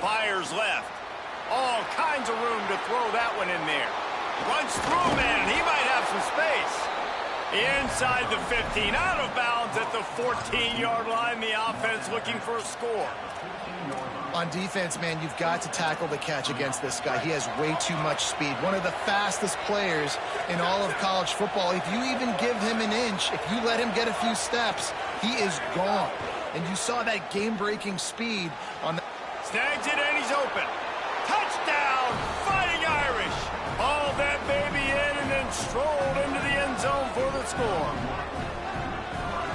Fires left. All kinds of room to throw that one in there. Runs through, man. He might have some space. Inside the 15. Out of bounds at the 14-yard line. The offense looking for a score. On defense, man, you've got to tackle the catch against this guy. He has way too much speed. One of the fastest players in all of college football. If you even give him an inch, if you let him get a few steps, he is gone. And you saw that game-breaking speed on the... Snags it and he's open. Touchdown, Fighting Irish. Hauled that baby in and then strolled into the end zone for the score.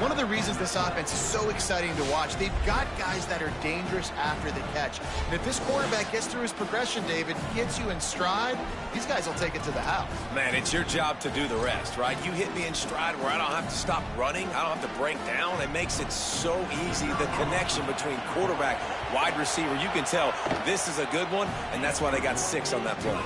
One of the reasons this offense is so exciting to watch, they've got guys that are dangerous after the catch. And if this quarterback gets through his progression, David, gets you in stride, these guys will take it to the house. Man, it's your job to do the rest, right? You hit me in stride where I don't have to stop running. I don't have to break down. It makes it so easy, the connection between quarterback, wide receiver. You can tell this is a good one, and that's why they got 6 on that play.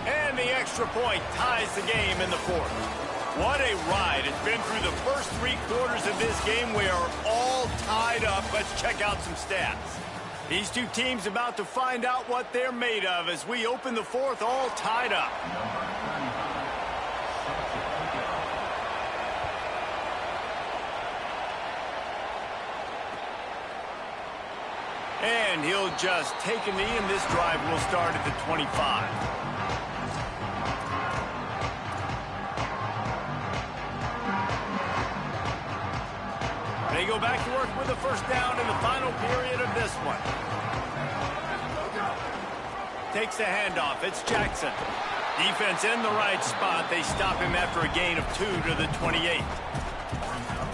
And the extra point ties the game in the fourth. What a ride. It's been through the first 3 quarters of this game. We are all tied up. Let's check out some stats. These two teams about to find out what they're made of as we open the fourth, all tied up. And he'll just take a knee, and this drive will start at the 25. They go back to work with a first down in the final period of this one. Takes the handoff. It's Jackson. Defense in the right spot. They stop him after a gain of 2 to the 28.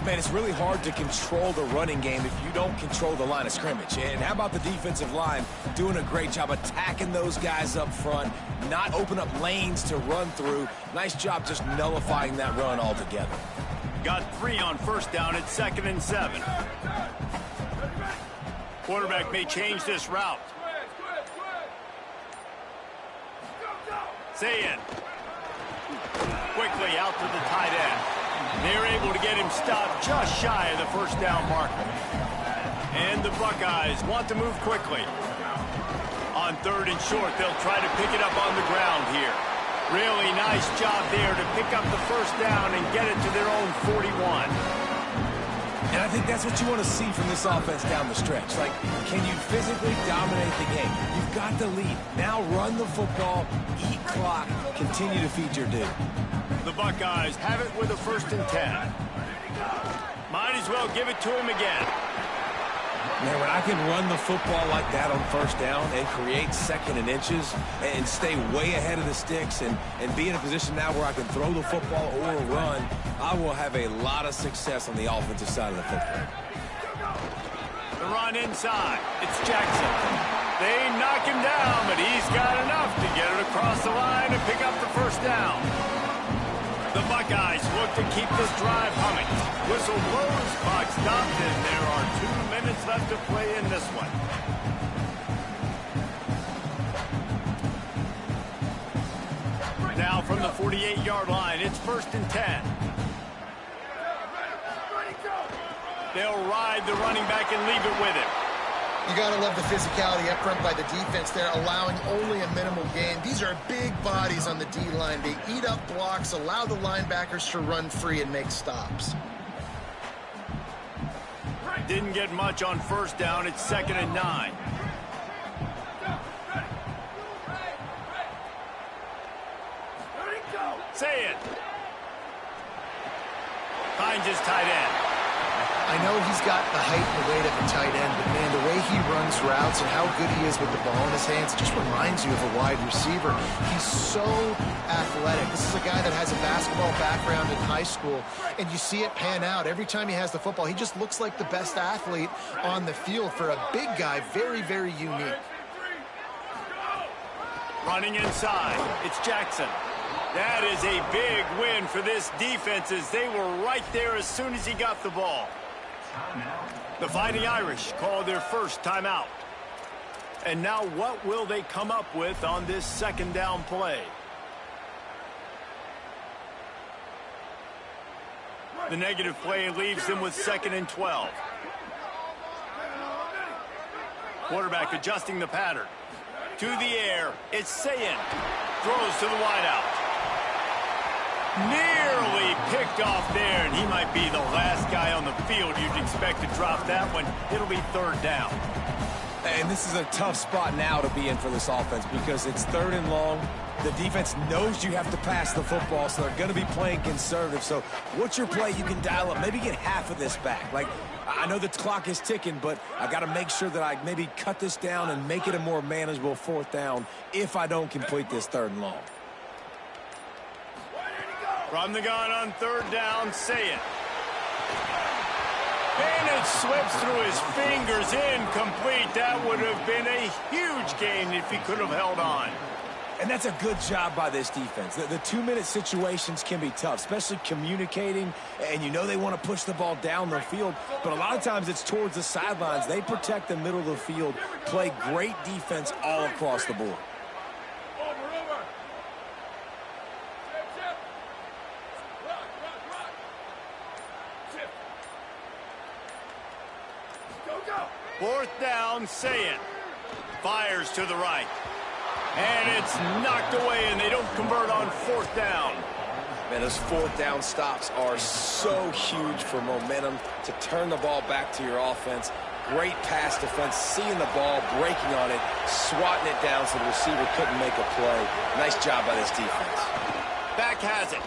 Man, it's really hard to control the running game if you don't control the line of scrimmage. And how about the defensive line doing a great job attacking those guys up front, not open up lanes to run through. Nice job just nullifying that run altogether. Got 3 on first down. It's 2nd and 7. Quarterback may change this route. Sayin. Quickly out to the tight end. They're able to get him stopped just shy of the first down marker. And the Buckeyes want to move quickly. On 3rd and short, they'll try to pick it up on the ground here. Really nice job there to pick up the first down and get it to their own 41. And I think that's what you want to see from this offense down the stretch. Like, can you physically dominate the game? You've got the lead. Now run the football, eat clock, continue to feed your dude. The Buckeyes have it with a 1st and 10. Might as well give it to him again. Man, when I can run the football like that on first down and create 2nd and inches and stay way ahead of the sticks and be in a position now where I can throw the football or run, I will have a lot of success on the offensive side of the football. The run inside. It's Jackson. They knock him down, but he's got enough to get it across the line and pick up the first down. The Buckeyes look to keep this drive humming. Whistle blows, clock stopped, and there are 2 minutes left to play in this one. Now from the 48-yard line, it's 1st and 10. They'll ride the running back and leave it with him. You got to love the physicality up front by the defense there, allowing only a minimal gain. These are big bodies on the D-line. They eat up blocks, allow the linebackers to run free and make stops. Didn't get much on first down. It's 2nd and 9. Say it. Finds his tight end. I know he's got the height and the weight of a tight end, but, man, the way he runs routes and how good he is with the ball in his hands just reminds you of a wide receiver. He's so athletic. This is a guy that has a basketball background in high school, and you see it pan out. Every time he has the football, he just looks like the best athlete on the field. For a big guy, very, very unique. Running inside, it's Jackson. That is a big win for this defense as they were right there as soon as he got the ball. The Fighting Irish call their first timeout. And now what will they come up with on this 2nd down play? The negative play leaves them with 2nd and 12. Quarterback adjusting the pattern. To the air, it's Sayin. Throws to the wideout. Nearly picked off there, and he might be the last guy on the field you'd expect to drop that one. It'll be third down. And this is a tough spot now to be in for this offense because it's third and long. The defense knows you have to pass the football, so they're going to be playing conservative. So what's your play you can dial up? Maybe get half of this back. Like, I know the clock is ticking, but I got to make sure that I maybe cut this down and make it a more manageable fourth down if I don't complete this third and long. From the gun on third down, Sayin. And it slips through his fingers, incomplete. That would have been a huge gain if he could have held on. And that's a good job by this defense. The 2-minute situations can be tough, especially communicating, and you know they want to push the ball down the field, but a lot of times it's towards the sidelines. They protect the middle of the field, play great defense all across the board. Fourth down, Sayin. Fires to the right. And it's knocked away, and they don't convert on fourth down. Man, those fourth down stops are so huge for momentum to turn the ball back to your offense. Great pass defense, seeing the ball, breaking on it, swatting it down so the receiver couldn't make a play. Nice job by this defense. Back has it.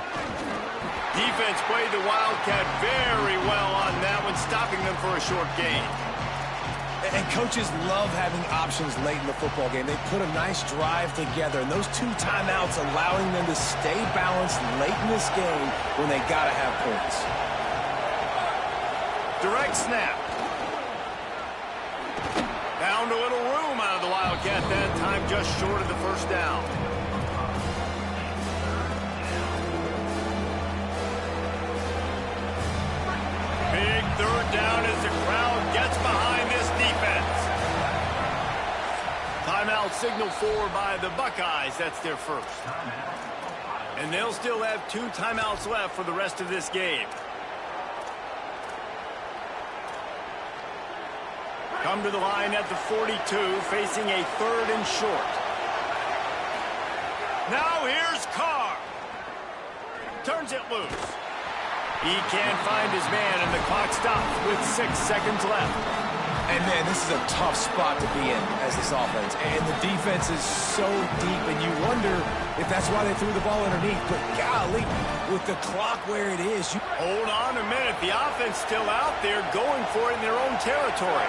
Defense played the Wildcat very well on that one, stopping them for a short gain. And coaches love having options late in the football game. They put a nice drive together, and those 2 timeouts allowing them to stay balanced late in this game when they got to have points. Direct snap. Found a little room out of the Wildcat that time, just short of the first down. Big third down as the crowd gets behind this defense. Timeout signal for by the Buckeyes. That's their first. And they'll still have 2 timeouts left for the rest of this game. Come to the line at the 42, facing a third and short. Now here's Carr. Turns it loose. He can't find his man, and the clock stops with 6 seconds left. And, man, this is a tough spot to be in as this offense. And the defense is so deep, and you wonder if that's why they threw the ball underneath. But, golly, with the clock where it is, you... Hold on a minute. The offense still out there going for it in their own territory.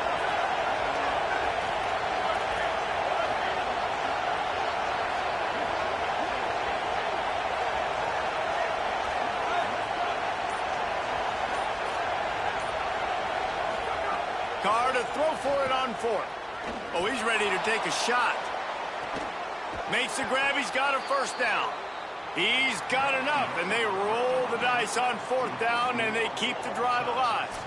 Carr to throw for it on fourth. Oh, he's ready to take a shot. Makes the grab. He's got a first down. He's got enough, and they roll the dice on fourth down, and they keep the drive alive.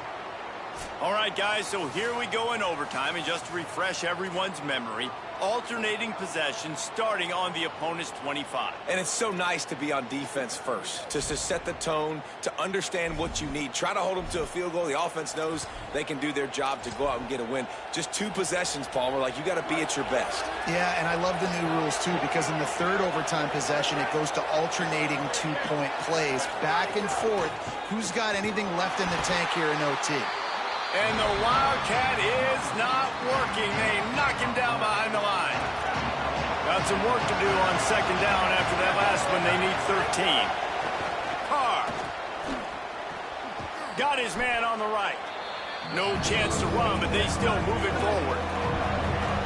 All right, guys, so here we go in overtime, and just to refresh everyone's memory, alternating possession starting on the opponent's 25. And it's so nice to be on defense first, just to set the tone, to understand what you need. Try to hold them to a field goal. The offense knows they can do their job to go out and get a win. Just 2 possessions, Palmer, like you got to be at your best. Yeah, and I love the new rules, too, because in the third overtime possession, it goes to alternating 2-point plays. Back and forth. Who's got anything left in the tank here in OT? And the Wildcat is not working. They knock him down behind the line. Got some work to do on second down after that last one. They need 13. Carr. Got his man on the right. No chance to run, but they still move it forward.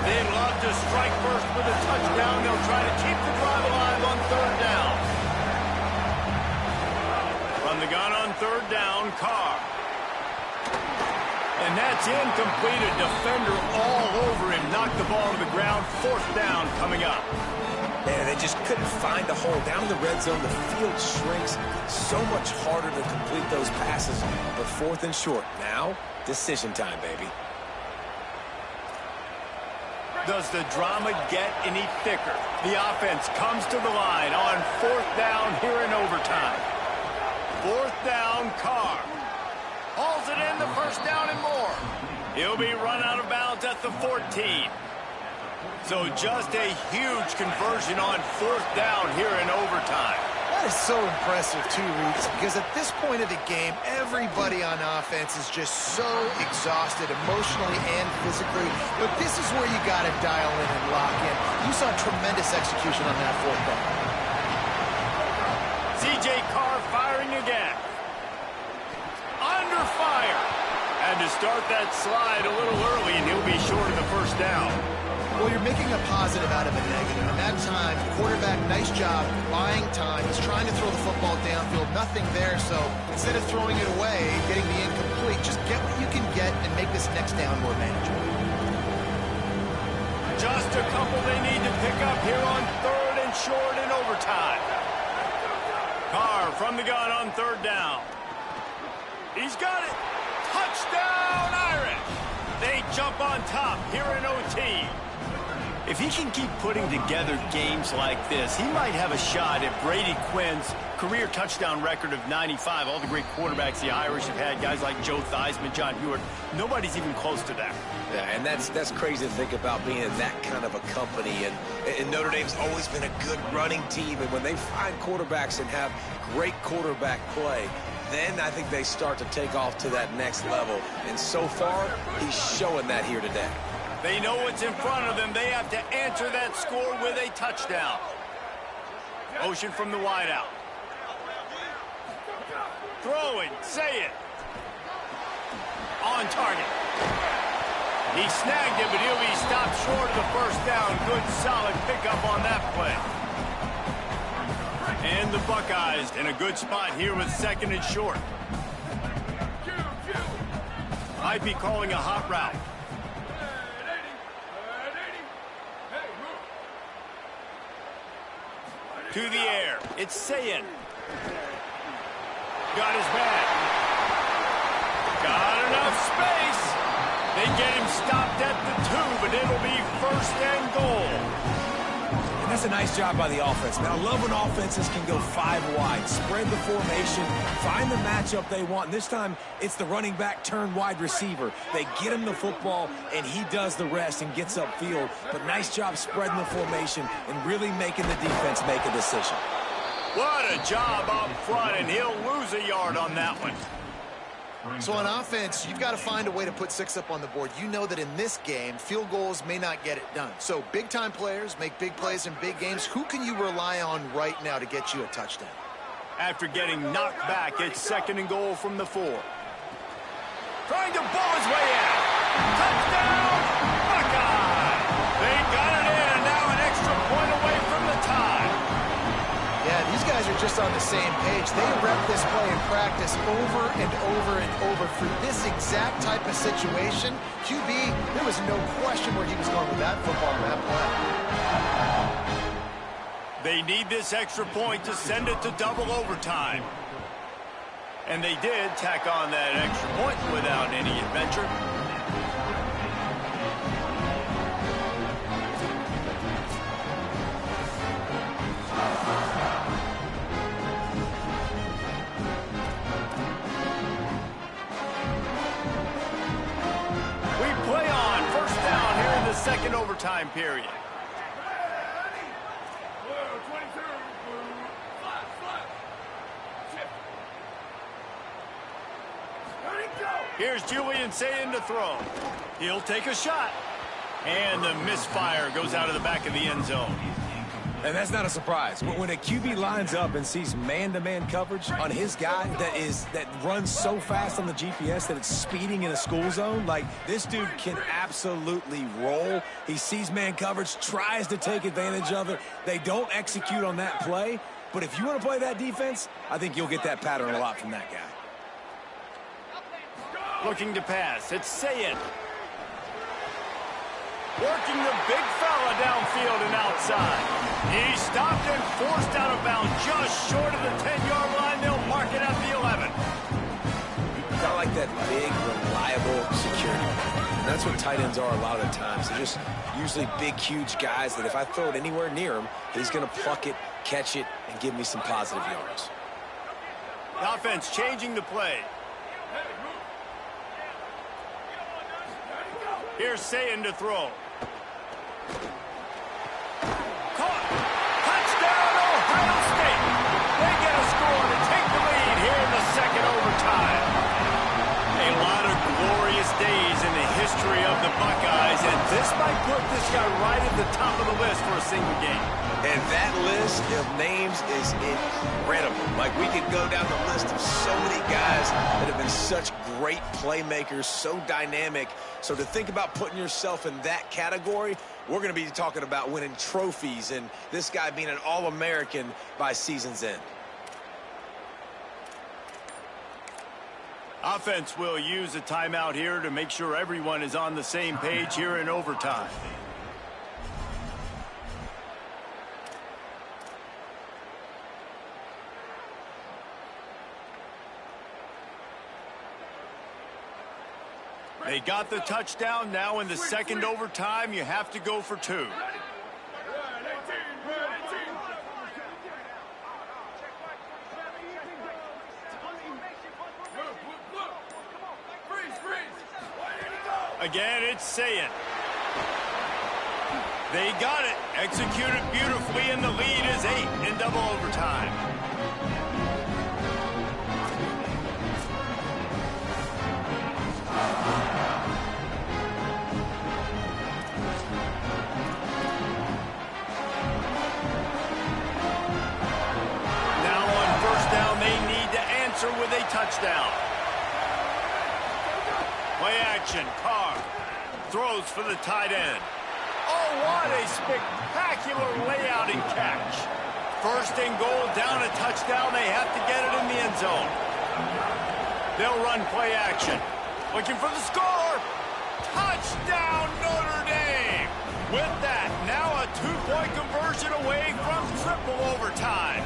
They love to strike first with a touchdown. They'll try to keep the drive alive on third down. From the gun on third down, Carr. And that's incomplete. A defender all over him. Knocked the ball to the ground. Fourth down coming up. Man, they just couldn't find a hole. Down in the red zone, the field shrinks. So much harder to complete those passes. But fourth and short. Now, decision time, baby. Does the drama get any thicker? The offense comes to the line on fourth down here in overtime. Fourth down, Carr. Hauls it in, the first down and more. He'll be run out of bounds at the 14. So just a huge conversion on 4th down here in overtime. That is so impressive, too, Reeves, because at this point of the game, everybody on offense is just so exhausted emotionally and physically. But this is where you got to dial in and lock in. You saw tremendous execution on that 4th down. C.J. Carr firing again. Under fire. And to start that slide a little early, and he'll be short of the 1st down. Well, you're making a positive out of a negative. And that time, quarterback, nice job buying time. He's trying to throw the football downfield. Nothing there, so instead of throwing it away, getting the incomplete, just get what you can get and make this next down more manageable. Just a couple they need to pick up here on 3rd and short in overtime. Carr from the gun on 3rd down. He's got it. Touchdown, Irish. They jump on top here in OT. If he can keep putting together games like this, he might have a shot at Brady Quinn's career touchdown record of 95. All the great quarterbacks the Irish have had, guys like Joe Theismann, John Hewart, nobody's even close to that. Yeah, and that's crazy to think about being in that kind of a company. And Notre Dame's always been a good running team. And when they find quarterbacks and have great quarterback play, then I think they start to take off to that next level. And so far, he's showing that here today. They know what's in front of them. They have to answer that score with a touchdown. Motion from the wideout. Throwing, say it. On target. He snagged it, but he'll be stopped short of the 1st down. Good, solid pickup on that play. And the Buckeyes in a good spot here with 2nd and short. Might be calling a hot route. To the air. It's Sayin. Got his back. Got enough space. They get him stopped at the 2, but it'll be 1st and goal. And that's a nice job by the offense. Man, I love when offenses can go 5 wide, spread the formation, find the matchup they want. And this time, it's the running back turned wide receiver. They get him the football, and he does the rest and gets upfield. But nice job spreading the formation and really making the defense make a decision. What a job up front, and he'll lose a yard on that one. So on offense, you've got to find a way to put 6 up on the board. You know that in this game, field goals may not get it done. So big-time players make big plays in big games. Who can you rely on right now to get you a touchdown? After getting knocked back, it's 2nd and goal from the 4. Trying to ball his way out. Touchdown, Buckeye! They got it in, and now an extra point away from the tie. Yeah, these guys are just on the same page. They rep this play in practice over and over and over for this exact type of situation. QB, there was no question where he was going with that football and that play. They need this extra point to send it to double overtime. And they did tack on that extra point without any adventure. Play on 1st down here in the 2nd overtime period. Here's Julian Sayin to throw. He'll take a shot. And the misfire goes out of the back of the end zone. And that's not a surprise. When a QB lines up and sees man-to-man coverage on his guy that runs so fast on the GPS that it's speeding in a school zone, like this dude can absolutely roll. He sees man coverage, tries to take advantage of it. They don't execute on that play. But if you want to play that defense, I think you'll get that pattern a lot from that guy. Looking to pass. It's Sayin. Working the big fella downfield and outside. He stopped and forced out of bounds just short of the 10-yard line. They'll mark it at the 11. Kind of like that big, reliable security. And that's what tight ends are a lot of the times. They're just usually big, huge guys that if I throw it anywhere near him, he's going to pluck it, catch it, and give me some positive yards. The offense changing the play. Here's Sayin to throw. Caught. Touchdown, Ohio State. They get a score to take the lead here in the second overtime. A lot of glorious days in the history of the Buckeyes, and this might put this guy right at the top of the list for a single game. And that list of names is incredible. Like, we could go down the list of so many guys that have been such great playmakers, so dynamic. So to think about putting yourself in that category, we're going to be talking about winning trophies and this guy being an All-American by season's end. Offense will use a timeout here to make sure everyone is on the same page here in overtime. They got the touchdown. Now in the second overtime, you have to go for two. Again, it's Sayin. They got it. Executed beautifully, and the lead is 8 in double overtime. Now on first down, they need to answer with a touchdown. Play action, Carr throws for the tight end. Oh, what a spectacular layout and catch. First and goal, down a touchdown. They have to get it in the end zone. They'll run play action. Looking for the score. Touchdown, Notre Dame. With that, now a 2-point conversion away from triple overtime.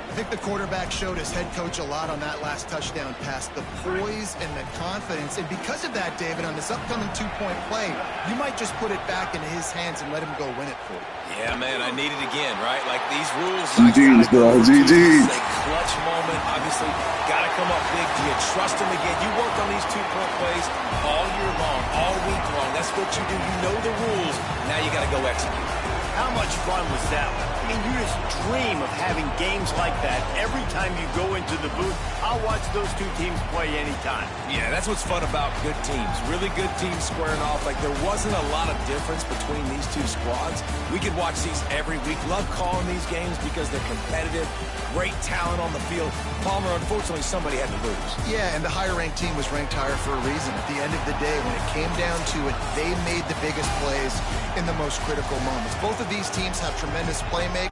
I think the quarterback showed his head coach a lot on that last touchdown pass, the poise and the confidence. And because of that, David, on this upcoming 2-point play, you might just put it back into his hands and let him go win it for you. Yeah, man, I need it again, right? Like, these rules. GG's, bro. GG's. A clutch moment. Obviously, got to come up big. Do you trust him again? You work on these 2-point plays all year long, all week long. That's what you do. You know the rules. Now you got to go execute. How much fun was that? I mean, you just dream of having games like that every time you go into the booth. I'll watch those two teams play anytime. Yeah, that's what's fun about good teams. Really good teams squaring off. Like, there wasn't a lot of difference between these two squads. We could watch these every week. Love calling these games because they're competitive. Great talent on the field. Palmer, unfortunately, somebody had to lose. Yeah, and the higher-ranked team was ranked higher for a reason. At the end of the day, when it came down to it, they made the biggest plays in the most critical moments. Both of these teams have tremendous playmakers.